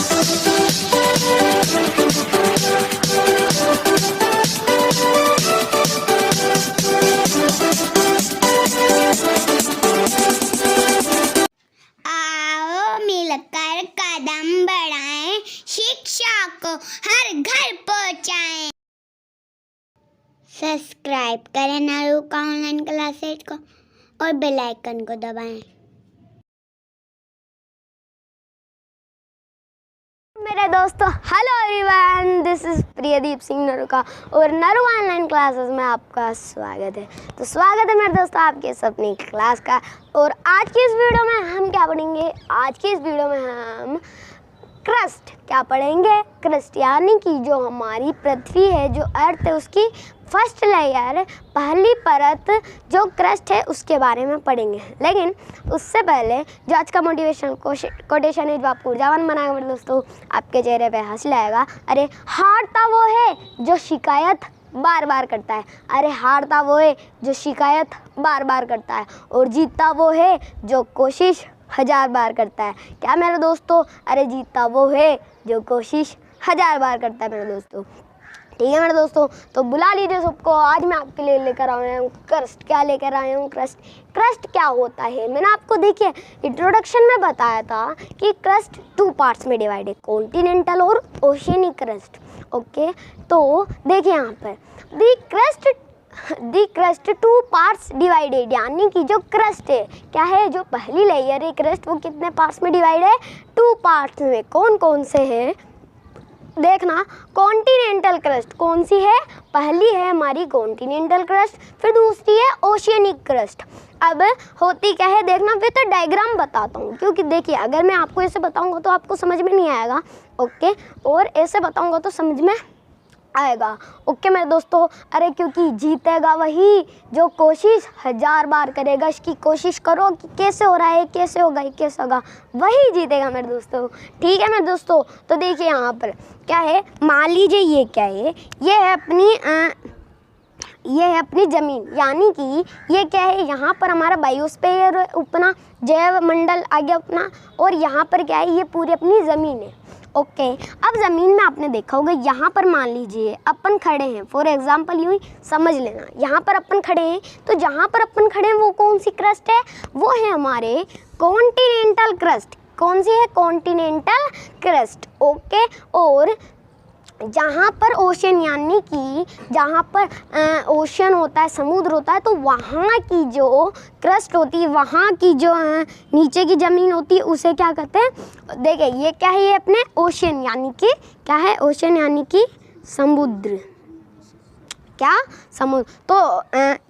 आओ मिलकर कदम बढ़ाएं, शिक्षा को हर घर पहुंचाएं। सब्सक्राइब करें नारू का ऑनलाइन क्लासेज को और बेल आइकन को दबाएं। मेरे दोस्तों, hello everyone, this is Priyadeep Singh Naruka और नरू ऑनलाइन क्लासेस में आपका स्वागत है। तो स्वागत है मेरे दोस्तों आपके अपनी क्लास का। और आज की इस वीडियो में हम क्या पढ़ेंगे? आज की इस वीडियो में हम क्रस्ट क्या पढ़ेंगे? क्रस्ट यानी कि जो हमारी पृथ्वी है, जो अर्थ है, उसकी फर्स्ट लेयर, पहली परत जो क्रस्ट है उसके बारे में पढ़ेंगे। लेकिन उससे पहले जो आज का मोटिवेशन कोटेशन है जो आपको ऊर्जावान बनाएगा मेरे दोस्तों, आपके चेहरे पे हंस लाएगा। अरे हारता वो है जो शिकायत बार बार करता है। अरे हारता वो है जो शिकायत बार बार करता है और जीतता वो है जो कोशिश 1000 बार करता है। क्या मेरे दोस्तों? अरे जीतता वो है जो कोशिश 1000 बार करता है मेरे दोस्तों। ठीक है मेरे दोस्तों, तो बुला लीजिए सबको। आज मैं आपके लिए लेकर आया हूँ क्रस्ट। क्या लेकर आया हूँ? क्रस्ट क्या होता है? मैंने आपको देखिए इंट्रोडक्शन में बताया था कि क्रस्ट 2 पार्ट्स में डिवाइड है, कॉन्टिनेंटल और ओशियनिक क्रस्ट। ओके, तो देखिए यहाँ पर दी क्रस्ट 2 पार्ट्स डिवाइडेड, यानी कि जो क्रस्ट है क्या है, जो पहली लेयर है क्रस्ट, वो कितने पार्ट्स में डिवाइड है? 2 पार्ट्स में। कौन कौन से हैं? देखना, कॉन्टिनेंटल क्रस्ट कौन सी है? पहली है हमारी कॉन्टिनेंटल क्रस्ट, फिर दूसरी है ओशियनिक क्रस्ट। अब होती क्या है देखना, फिर तो डायग्राम बताता हूँ, क्योंकि देखिए अगर मैं आपको ऐसे बताऊँगा तो आपको समझ में नहीं आएगा। ओके, और ऐसे बताऊँगा तो समझ में आएगा। ओके मेरे दोस्तों, अरे क्योंकि जीतेगा वही जो कोशिश 1000 बार करेगा। इसकी कोशिश करो कि कैसे हो रहा है, कैसे होगा, कैसे होगा, वही जीतेगा मेरे दोस्तों। ठीक है मेरे दोस्तों, तो देखिए यहाँ पर क्या है, मान लीजिए ये क्या है, ये है अपनी ज़मीन, यानी कि ये क्या है, यहाँ पर हमारा बायोस्फीयर अपना जैव मंडल आ गया अपना, और यहाँ पर क्या है, ये पूरी अपनी ज़मीन है। ओके, अब ज़मीन में आपने देखा होगा, यहाँ पर मान लीजिए अपन खड़े हैं, फॉर एग्जांपल यूँ ही समझ लेना, यहाँ पर अपन खड़े हैं, तो जहाँ पर अपन खड़े हैं वो कौन सी क्रस्ट है? वो है हमारे कॉन्टिनेंटल क्रस्ट। कौन सी है? Continental crust. ओके, और जहाँ पर ओशन, यानी कि जहाँ पर ओशन होता है, समुद्र होता है, तो वहाँ की जो क्रस्ट होती है, वहाँ की जो नीचे की ज़मीन होती है, उसे क्या कहते हैं? देखिए ये क्या है, ये अपने ओशन, यानी कि क्या है? ओशन यानी कि समुद्र। क्या? समुद्र। तो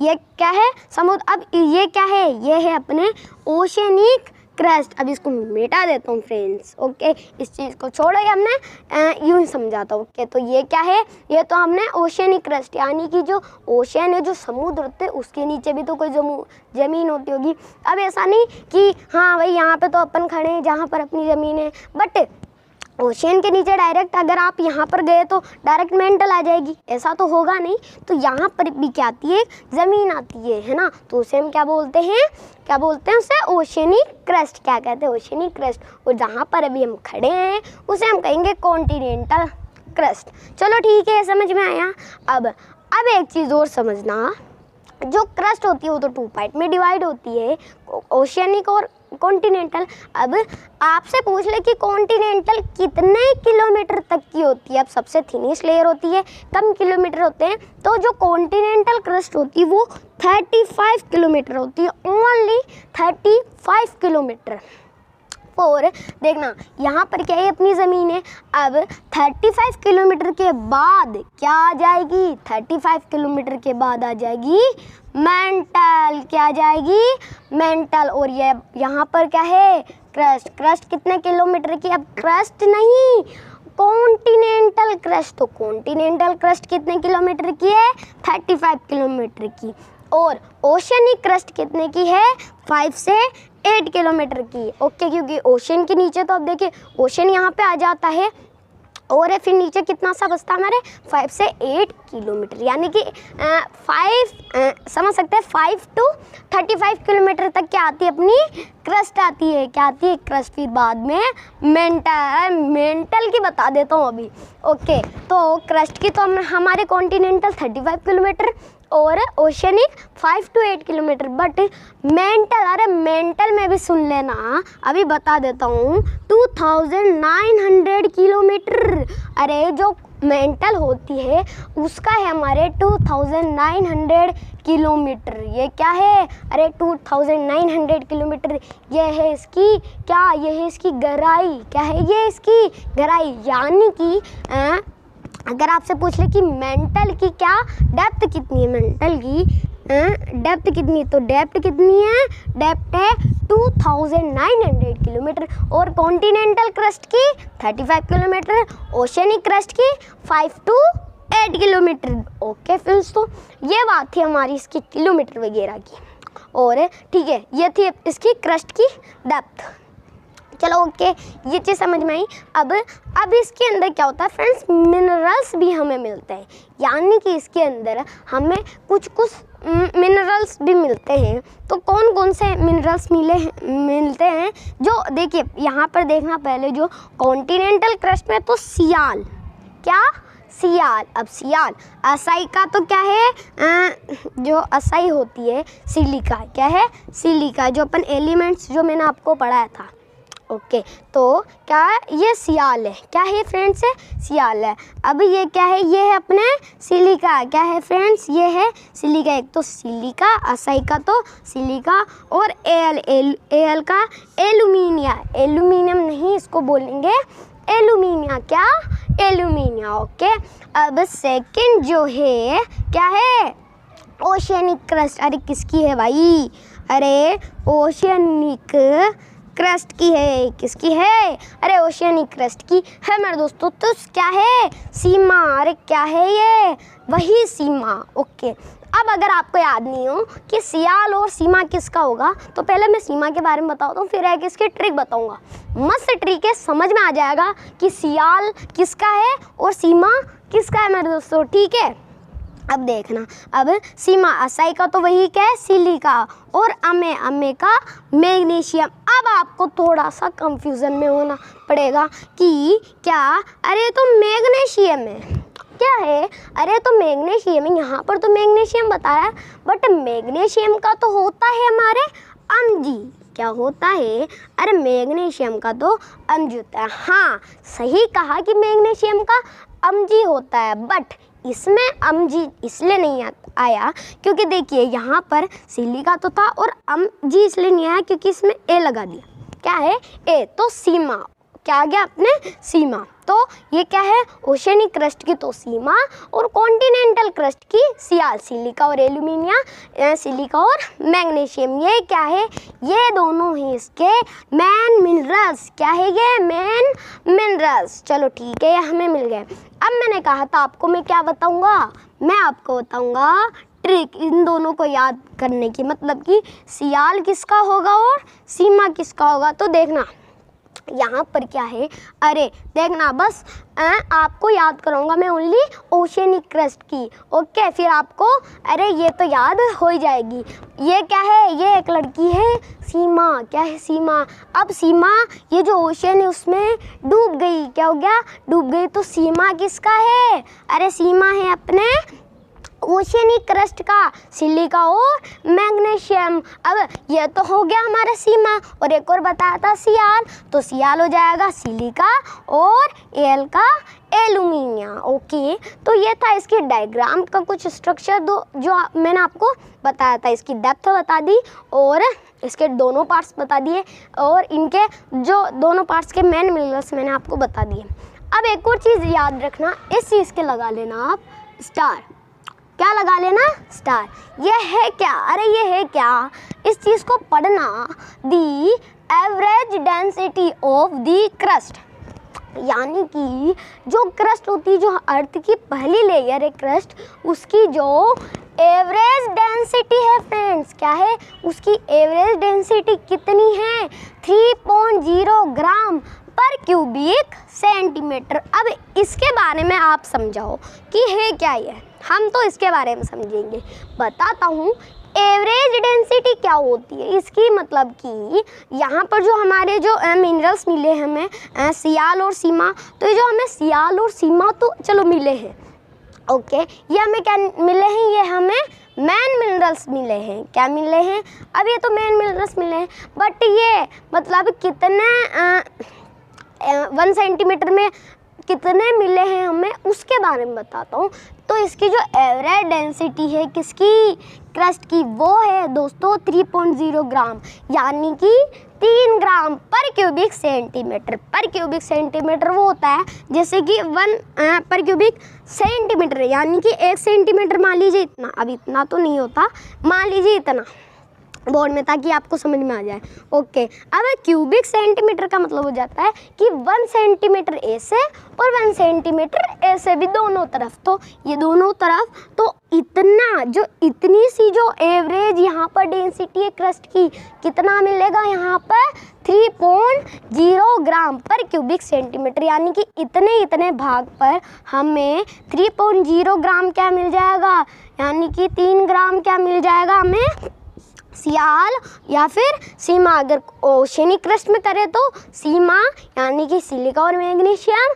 ये क्या है? समुद्र। अब ये क्या है? ये है अपने ओशनिक क्रस्ट। अब इसको मिटा देता हूँ फ्रेंड्स। ओके, इस चीज़ को छोड़ो, हमने यूँ ही समझाता हूँ। ओके, तो ये क्या है? ये तो हमने ओशियनिक क्रस्ट, यानी कि जो ओशियन है, जो समुद्र होते हैं, उसके नीचे भी तो कोई ज़मीन होती होगी। अब ऐसा नहीं कि हाँ भाई यहाँ पे तो अपन खड़े हैं जहाँ पर अपनी ज़मीन है, बट ओशियन के नीचे डायरेक्ट अगर आप यहाँ पर गए तो डायरेक्ट मेंटल आ जाएगी, ऐसा तो होगा नहीं। तो यहाँ पर भी क्या आती है? ज़मीन आती है ना, तो उसे हम क्या बोलते हैं? क्या बोलते हैं उसे? Oceanic crust. क्या कहते हैं? Oceanic crust. और जहाँ पर अभी हम खड़े हैं उसे हम कहेंगे कॉन्टिनेंटल क्रस्ट। चलो ठीक है, समझ में आया। अब एक चीज़ और समझना, जो क्रस्ट होती है वो तो 2 पार्ट में डिवाइड होती है, ओशियनिक और कॉन्टिनेंटल। अब आपसे पूछ ले कि कॉन्टिनेंटल कितने किलोमीटर तक की होती है? अब सबसे थिनेस्ट लेयर होती है, कम किलोमीटर होते हैं, तो जो कॉन्टिनेंटल क्रस्ट होती है वो 35 किलोमीटर होती है, ओनली 35 किलोमीटर। और देखना यहाँ पर क्या है, अपनी ज़मीन है। अब 35 किलोमीटर के बाद क्या आ जाएगी? 35 किलोमीटर के बाद आ जाएगी मेंटल। क्या आ जाएगी? मेंटल। और ये यहाँ पर क्या है? क्रस्ट। क्रस्ट कितने किलोमीटर की? अब क्रस्ट नहीं, कॉन्टिनेंटल क्रस्ट। तो कॉन्टिनेंटल क्रस्ट कितने किलोमीटर की है? 35 किलोमीटर की। और ओशियनिक क्रस्ट कितने की है? 5 से 8 किलोमीटर की। ओके, क्योंकि ओशन के नीचे तो अब देखिए ओशन यहाँ पे आ जाता है, और फिर नीचे कितना सा बचता है हमारे 5 से 8 किलोमीटर, यानी कि 5 समझ सकते हैं 5 to 35 किलोमीटर तक क्या आती है अपनी क्रस्ट आती है। क्या आती है क्रस्ट, फिर बाद में मेंटल की बता देता हूँ अभी। ओके, तो क्रस्ट की तो हमारे कॉन्टिनेंटल 35 किलोमीटर और oceanic 5 to 8 kilometre, but mental, अरे मेंटल में भी सुन लेना, अभी बता देता हूँ 2900 किलोमीटर। अरे जो मेंटल होती है उसका है हमारे 2900 किलोमीटर। ये क्या है, अरे 2900 किलोमीटर, ये है इसकी क्या, ये है इसकी गहराई। क्या है ये इसकी गहराई, यानी कि अगर आपसे पूछ ले कि मेंटल की क्या डेप्थ कितनी है, मेंटल की डेप्थ कितनी, तो डेप्थ कितनी है, डेप्थ है 2900 किलोमीटर। और कॉन्टिनेंटल क्रस्ट की 35 किलोमीटर, ओशियनिक क्रस्ट की 5 to 8 किलोमीटर। ओके फ्रेंड्स, तो ये बात थी हमारी इसकी किलोमीटर वगैरह की। और ठीक है, ये थी इसकी क्रस्ट की डेप्थ। चलो ओके, ये चीज़ समझ में आई। अब इसके अंदर क्या होता है फ्रेंड्स, मिनरल्स भी हमें मिलते हैं, यानी कि इसके अंदर हमें कुछ मिनरल्स भी मिलते हैं। तो कौन कौन से मिनरल्स मिलते हैं, जो देखिए यहाँ पर देखना पहले, जो कॉन्टिनेंटल क्रस्ट में तो सियाल, क्या सियाल। अब सियाल, असाई का तो क्या है, जो असाई होती है सिलिका, क्या है सिलिका, जो अपन एलिमेंट्स जो मैंने आपको पढ़ाया था। ओके, तो क्या है ये सियाल है, क्या है फ्रेंड्स है सियाल है। अब ये क्या है, ये है अपने सिलिका, क्या है फ्रेंड्स, ये है सिलिका। एक तो सिलिका, असाई का तो सिलिका, और एल का एल्यूमिनिया, एल्यूमिनियम नहीं इसको बोलेंगे एल्यूमिनिया, क्या एल्यूमिनिया। ओके, अब सेकंड जो है क्या है, ओशियनिक क्रस्ट। अरे किसकी है भाई, अरे ओशियनिक क्रस्ट की है, किसकी है, अरे ओशियनिक क्रस्ट की है मेरे दोस्तों। तो क्या है, सीमा, अरे क्या है ये, वही सीमा। ओके, अब अगर आपको याद नहीं हो कि सियाल और सीमा किसका होगा, तो पहले मैं सीमा के बारे में बताता हूँ, फिर एक इसकी ट्रिक बताऊँगा। मस्त ट्रिक है, समझ में आ जाएगा कि सियाल किसका है और सीमा किसका है मेरे दोस्तों, ठीक है। अब देखना, अब सीमा असाई का तो वही क्या है सिलिका, और अमे का मैग्नीशियम। अब आपको थोड़ा सा कंफ्यूजन में होना पड़ेगा कि क्या, अरे तो मैग्नीशियम है, क्या है, अरे तो मैग्नीशियम है, यहाँ पर तो मैग्नीशियम बताया, बट मैग्नीशियम का तो होता है हमारे Mg। क्या होता है, अरे मैग्नीशियम का तो Mg होता है। हाँ सही कहा कि मैग्नीशियम का Mg होता है, बट इसमें Mg इसलिए नहीं आया क्योंकि देखिए यहाँ पर सिलिका तो था, और Mg इसलिए नहीं आया क्योंकि इसमें ए लगा दिया। क्या है ए, तो सीमा, क्या आ गया अपने सीमा। तो ये क्या है, ओशियनिक क्रस्ट की तो सीमा, और कॉन्टिनेंटल क्रस्ट की सियाल, सिलिका और एल्यूमिनिया, सिलिका और मैग्नीशियम। ये क्या है, ये दोनों ही इसके मेन मिनरल्स। क्या है ये, मेन मिनरल्स। चलो ठीक है, ये हमें मिल गए। अब मैंने कहा था आपको मैं क्या बताऊंगा, मैं आपको बताऊंगा ट्रिक इन दोनों को याद करने की, मतलब कि सियाल किसका होगा और सीमा किसका होगा। तो देखना यहाँ पर क्या है, अरे देखना बस आपको याद कराऊंगा मैं ओनली ओशियनिक क्रस्ट की। ओके, फिर आपको अरे ये तो याद हो ही जाएगी। ये क्या है, ये एक लड़की है सीमा। क्या है सीमा, अब सीमा ये जो ओशियन है उसमें डूब गई। क्या हो गया, डूब गई। तो सीमा किसका है, अरे सीमा है अपने ओशियनिक क्रस्ट का, सिलिका और मैग्नीशियम। अब ये तो हो गया हमारा सीमा, और एक और बताया था सियाल, तो सियाल हो जाएगा सिलिका और एल का एल्यूमिनिया। ओके, तो ये था इसकी डायग्राम का कुछ स्ट्रक्चर जो मैंने आपको बताया था। इसकी डेप्थ बता दी और इसके दोनों पार्ट्स बता दिए, और इनके जो दोनों पार्ट्स के मेन मिनरल्स मैंने आपको बता दिए। अब एक और चीज़ याद रखना, इस चीज़ के लगा लेना आप स्टार। क्या लगा लेना, स्टार। ये है क्या, अरे ये है क्या, इस चीज़ को पढ़ना, the average density of the crust, यानी कि जो क्रस्ट होती है, जो अर्थ की पहली लेयर है क्रस्ट, उसकी जो एवरेज डेंसिटी है फ्रेंड्स, क्या है उसकी एवरेज डेंसिटी कितनी है, 3.0 ग्राम पर क्यूबिक सेंटीमीटर। अब इसके बारे में आप समझाओ कि है क्या ये, हम तो इसके बारे में समझेंगे। बताता हूँ एवरेज डेंसिटी क्या होती है इसकी, मतलब कि यहाँ पर जो हमारे जो मिनरल्स मिले हैं हमें सियाल और सीमा, तो ये जो हमें सियाल और सीमा तो चलो मिले हैं, ओके, ये हमें क्या मिले हैं, ये हमें मेन मिनरल्स मिले हैं। क्या मिले हैं, अब ये तो मेन मिनरल्स मिले हैं, बट ये मतलब कितने 1 सेंटीमीटर में कितने मिले हैं हमें उसके बारे में बताता हूँ। तो इसकी जो एवरेज डेंसिटी है किसकी, क्रस्ट की, वो है दोस्तों 3.0 ग्राम, यानी कि 3 ग्राम पर क्यूबिक सेंटीमीटर। पर क्यूबिक सेंटीमीटर वो होता है जैसे कि 1 पर क्यूबिक सेंटीमीटर, यानी कि 1 सेंटीमीटर मान लीजिए इतना, अब इतना तो नहीं होता, मान लीजिए इतना बोर्ड में, ताकि आपको समझ में आ जाए, ओके। अब क्यूबिक सेंटीमीटर का मतलब हो जाता है कि 1 सेंटीमीटर ऐसे और 1 सेंटीमीटर ऐसे भी, दोनों तरफ, तो ये दोनों तरफ, तो इतना जो इतनी सी जो एवरेज यहाँ पर डेंसिटी है क्रस्ट की, कितना मिलेगा यहाँ पर 3.0 ग्राम पर क्यूबिक सेंटीमीटर, यानी कि इतने भाग पर हमें 3.0 ग्राम क्या मिल जाएगा, यानी कि 3 ग्राम क्या मिल जाएगा हमें सियाल या फिर सीमा। अगर ओशनिक क्रस्ट में करें तो सीमा यानी कि सिलिका और मैग्नीशियम,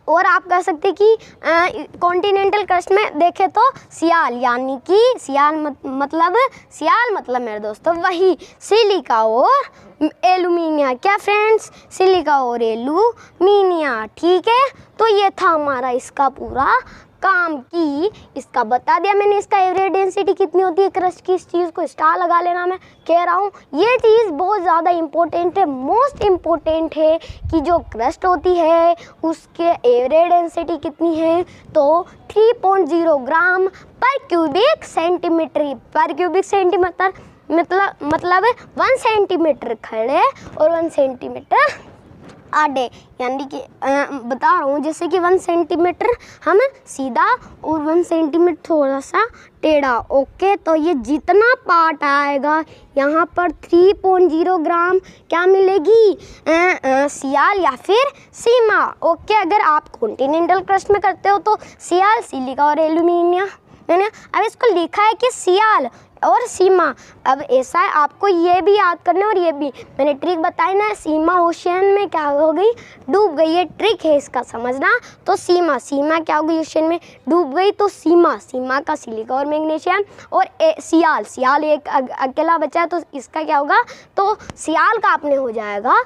और आप कह सकते हैं कि कॉन्टिनेंटल क्रस्ट में देखें तो सियाल, यानी कि सियाल मतलब मेरे दोस्तों वही सिलिका और एल्यूमिनिया। क्या फ्रेंड्स, सिलिका और एल्यूमिनिया, ठीक है। तो ये था हमारा इसका पूरा काम की, इसका बता दिया मैंने, इसका एवरेज डेंसिटी कितनी होती है क्रस्ट की। इस चीज़ को स्टार लगा लेना, मैं कह रहा हूँ ये चीज़ बहुत ज़्यादा इम्पोर्टेंट है, मोस्ट इम्पोर्टेंट है कि जो क्रस्ट होती है उसके एवरेज डेंसिटी कितनी है, तो 3.0 ग्राम पर क्यूबिक सेंटीमीटर। पर क्यूबिक सेंटीमीटर मतलब 1 सेंटीमीटर खड़े और 1 सेंटीमीटर आधे, यानी कि बता रहा हूँ जैसे कि 1 सेंटीमीटर हम सीधा और 1 सेंटीमीटर थोड़ा सा टेढ़ा, ओके। तो ये जितना पार्ट आएगा यहाँ पर 3.0 ग्राम क्या मिलेगी, सियाल या फिर सीमा, ओके। अगर आप कॉन्टिनेंटल क्रस्ट में करते हो तो सियाल, सिलिका और एल्यूमिनियम, मैंने अब इसको लिखा है कि सियाल और सीमा। अब ऐसा है, आपको ये भी याद करना और ये भी मैंने ट्रिक बताई ना, सीमा ओशियन में क्या हो गई, डूब गई, ये ट्रिक है इसका समझना। तो सीमा क्या हो गई, ओशियन में डूब गई, तो सीमा का सिलिका और मैग्नीशियम, और सियाल एक अकेला बचा है, तो इसका क्या होगा, तो सियाल का आपने हो जाएगा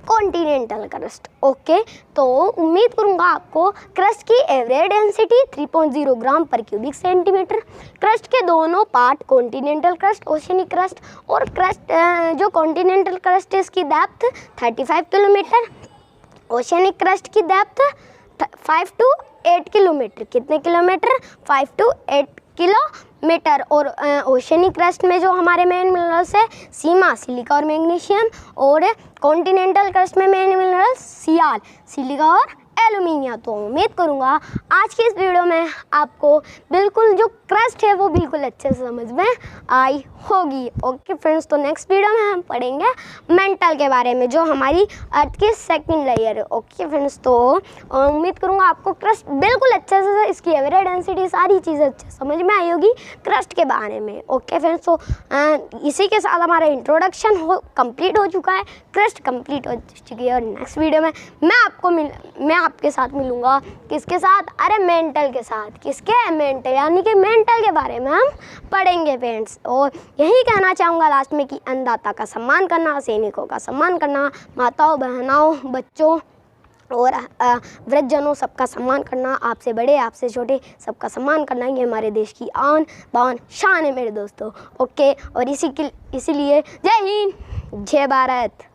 कॉन्टिनेंटल क्रस्ट, ओके। तो उम्मीद करूंगा आपको क्रस्ट की एवरेज डेंसिटी 3.0 ग्राम पर क्यूबिक सेंटीमीटर, क्रस्ट के दोनों part continental crust, oceanic crust, और क्रस्ट जो कॉन्टिनेंटल क्रस्ट है इसकी डेप्थ 35 किलोमीटर, ओशियनिक क्रस्ट की डेप्थ 5 to 8 किलोमीटर। कितने किलोमीटर, 5 to 8 किलोमीटर। और ओशियनिक क्रस्ट में जो हमारे मेन मिनरल्स है सीमा, सिलिका और मैग्नीशियम, और कॉन्टिनेंटल क्रस्ट में मेन मिनरल्स सियाल, सिलिका और एल्यूमिनियम। तो उम्मीद करूँगा आज की इस वीडियो में आपको बिल्कुल जो क्रस्ट है वो बिल्कुल अच्छे से समझ में आई होगी, ओके फ्रेंड्स। तो नेक्स्ट वीडियो में हम पढ़ेंगे मेंटल के बारे में, जो हमारी अर्थ की सेकंड लेयर है, ओके फ्रेंड्स। तो उम्मीद करूँगा आपको क्रस्ट बिल्कुल अच्छे से, इसकी एवरेज डेंसिटी, सारी चीज़ें अच्छे समझ में आई होगी क्रस्ट के बारे में, ओके फ्रेंड्स। तो इसी के साथ हमारा इंट्रोडक्शन कंप्लीट हो चुका है, क्रस्ट कंप्लीट हो चुकी है। और नेक्स्ट वीडियो में मैं आपके साथ मिलूँगा, किसके साथ, अरे मेंटल के साथ। किसके, मेंटल, यानी कि मेंटल के बारे में हम पढ़ेंगे फ्रेंड्स। और यही कहना चाहूँगा लास्ट में कि अन्नदाता का सम्मान करना, सैनिकों का सम्मान करना, माताओं बहनों बच्चों और वृद्धजनों सबका सम्मान करना, आपसे बड़े आपसे छोटे सबका सम्मान करना, ये हमारे देश की आन बान शान है मेरे दोस्तों, ओके। और इसीलिए जय हिंद, जय भारत।